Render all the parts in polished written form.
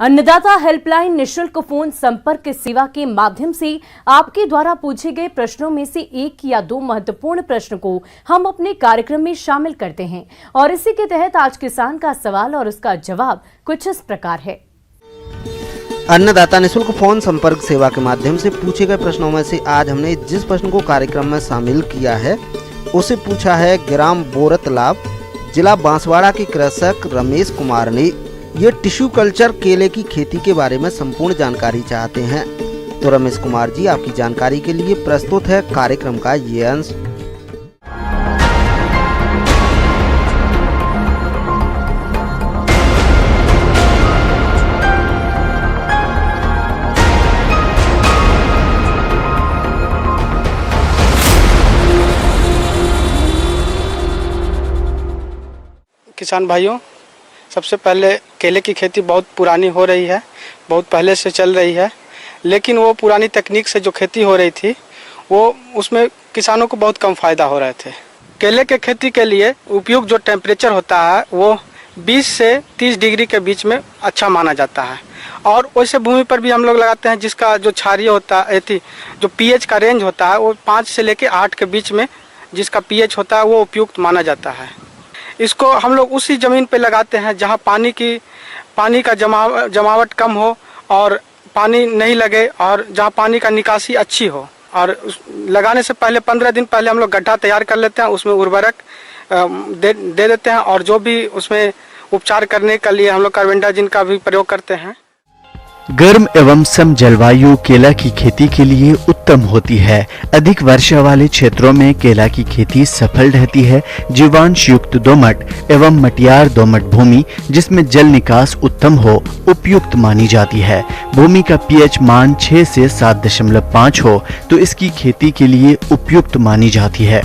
अन्नदाता हेल्पलाइन निशुल्क फोन संपर्क सेवा के माध्यम से आपके द्वारा पूछे गए प्रश्नों में से एक या दो महत्वपूर्ण प्रश्न को हम अपने कार्यक्रम में शामिल करते हैं और इसी के तहत आज किसान का सवाल और उसका जवाब कुछ इस प्रकार है। अन्नदाता निशुल्क फोन संपर्क सेवा के माध्यम से पूछे गए प्रश्नों में से आज हमने जिस प्रश्न को कार्यक्रम में शामिल किया है उसे पूछा है ग्राम बोरतलाब, जिला बांसवाड़ा के कृषक रमेश कुमार ने। ये टिश्यू कल्चर केले की खेती के बारे में संपूर्ण जानकारी चाहते हैं। तो रमेश कुमार जी, आपकी जानकारी के लिए प्रस्तुत है कार्यक्रम का ये अंश। किसान भाइयों, सबसे पहले केले की खेती बहुत पुरानी हो रही है, बहुत पहले से चल रही है, लेकिन वो पुरानी तकनीक से जो खेती हो रही थी वो उसमें किसानों को बहुत कम फ़ायदा हो रहे थे। केले के खेती के लिए उपयुक्त जो टेम्परेचर होता है वो 20 से 30 डिग्री के बीच में अच्छा माना जाता है। और वैसे भूमि पर भी हम लोग लगाते हैं जिसका जो क्षारीय होता है जो पीएच का रेंज होता है वो 5 से लेकर 8 के बीच में जिसका पीएच होता है वो उपयुक्त माना जाता है। इसको हम लोग उसी ज़मीन पे लगाते हैं जहाँ पानी का जमावट कम हो और पानी नहीं लगे और जहाँ पानी का निकासी अच्छी हो। और लगाने से पहले 15 दिन पहले हम लोग गड्ढा तैयार कर लेते हैं, उसमें उर्वरक दे देते हैं और जो भी उसमें उपचार करने के लिए हम लोग कार्बेंडाजिम का भी प्रयोग करते हैं। गर्म एवं सम जलवायु केला की खेती के लिए उत्तम होती है। अधिक वर्षा वाले क्षेत्रों में केला की खेती सफल रहती है। जीवांश युक्त दोमट एवं मटियार दोमट भूमि जिसमें जल निकास उत्तम हो उपयुक्त मानी जाती है। भूमि का पीएच मान 6 से 7.5 हो तो इसकी खेती के लिए उपयुक्त मानी जाती है।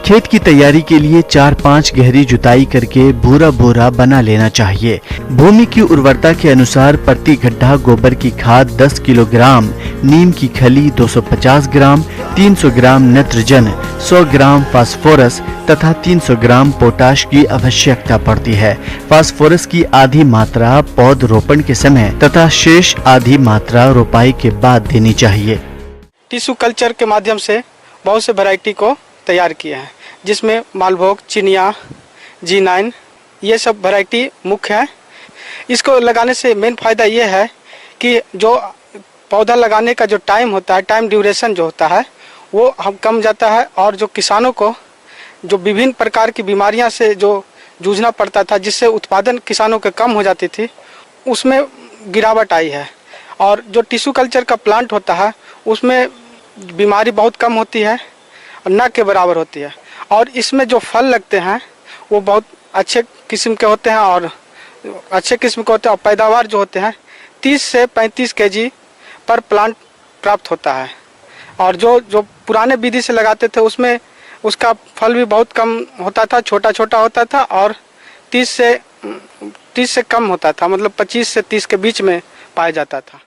खेत की तैयारी के लिए 4-5 गहरी जुताई करके भूरा भूरा बना लेना चाहिए। भूमि की उर्वरता के अनुसार प्रति गड्ढा गोबर की खाद 10 किलोग्राम, नीम की खली 250 ग्राम, 300 ग्राम नत्रजन, 100 ग्राम फास्फोरस तथा 300 ग्राम पोटाश की आवश्यकता पड़ती है। फास्फोरस की आधी मात्रा पौध रोपण के समय तथा शेष आधी मात्रा रोपाई के बाद देनी चाहिए। टिश्यू कल्चर के माध्यम से बहुत से वैरायटी को तैयार किया है जिसमें मालभोग, चिनिया, G9 ये सब वैरायटी मुख्य है। इसको लगाने से मेन फ़ायदा ये है कि जो पौधा लगाने का जो टाइम होता है, टाइम ड्यूरेशन जो होता है वो हम कम जाता है और जो किसानों को जो विभिन्न प्रकार की बीमारियां से जो जूझना पड़ता था जिससे उत्पादन किसानों के कम हो जाती थी उसमें गिरावट आई है। और जो टिश्यू कल्चर का प्लांट होता है उसमें बीमारी बहुत कम होती है, न के बराबर होती है। और इसमें जो फल लगते हैं वो बहुत अच्छे किस्म के होते हैं और पैदावार जो होते हैं 30 से 35 kg पर प्लांट प्राप्त होता है। और जो पुराने विधि से लगाते थे उसमें उसका फल भी बहुत कम होता था, छोटा छोटा होता था और 30 से कम होता था, मतलब 25 से 30 के बीच में पाया जाता था।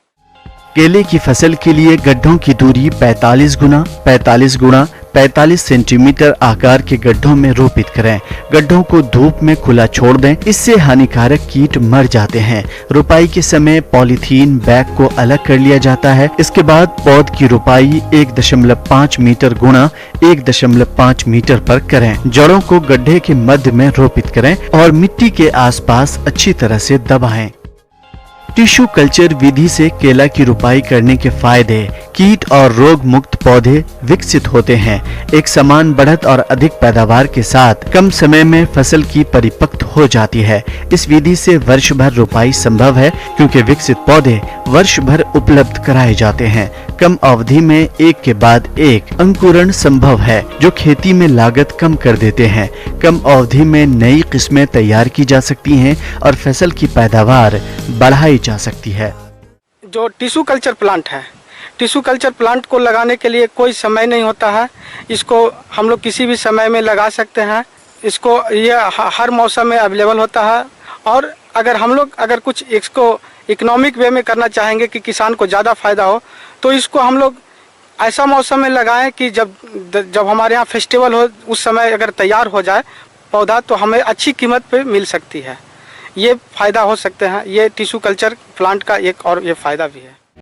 केले की फसल के लिए गड्ढों की दूरी 45 गुना 45 गुना 45 सेंटीमीटर आकार के गड्ढों में रोपित करें। गड्ढों को धूप में खुला छोड़ दें, इससे हानिकारक कीट मर जाते हैं। रोपाई के समय पॉलीथीन बैग को अलग कर लिया जाता है। इसके बाद पौध की रोपाई 1.5 मीटर गुणा 1.5 मीटर पर करें। जड़ों को गड्ढे के मध्य में रोपित करें और मिट्टी के आसपास अच्छी तरह से दबाएं। टिश्यू कल्चर विधि से केला की रोपाई करने के फायदे: कीट और रोग मुक्त पौधे विकसित होते हैं। एक समान बढ़त और अधिक पैदावार के साथ कम समय में फसल की परिपक्व हो जाती है। इस विधि से वर्ष भर रोपाई संभव है क्योंकि विकसित पौधे वर्ष भर उपलब्ध कराए जाते हैं। कम अवधि में एक के बाद एक अंकुरण संभव है जो खेती में लागत कम कर देते हैं। कम अवधि में नई किस्में तैयार की जा सकती हैं और फसल की पैदावार बढ़ाई जा सकती है। जो टिश्यू कल्चर प्लांट है, टिश्यू कल्चर प्लांट को लगाने के लिए कोई समय नहीं होता है। इसको हम लोग किसी भी समय में लगा सकते हैं। इसको ये हर मौसम में अवेलेबल होता है। और अगर हम लोग कुछ इसको इकोनॉमिक वे में करना चाहेंगे कि किसान को ज़्यादा फ़ायदा हो तो इसको हम लोग ऐसा मौसम में लगाएं कि जब हमारे यहाँ फेस्टिवल हो उस समय अगर तैयार हो जाए पौधा तो हमें अच्छी कीमत पे मिल सकती है। ये फ़ायदा हो सकते हैं। ये टिश्यू कल्चर प्लांट का एक और ये फ़ायदा भी है।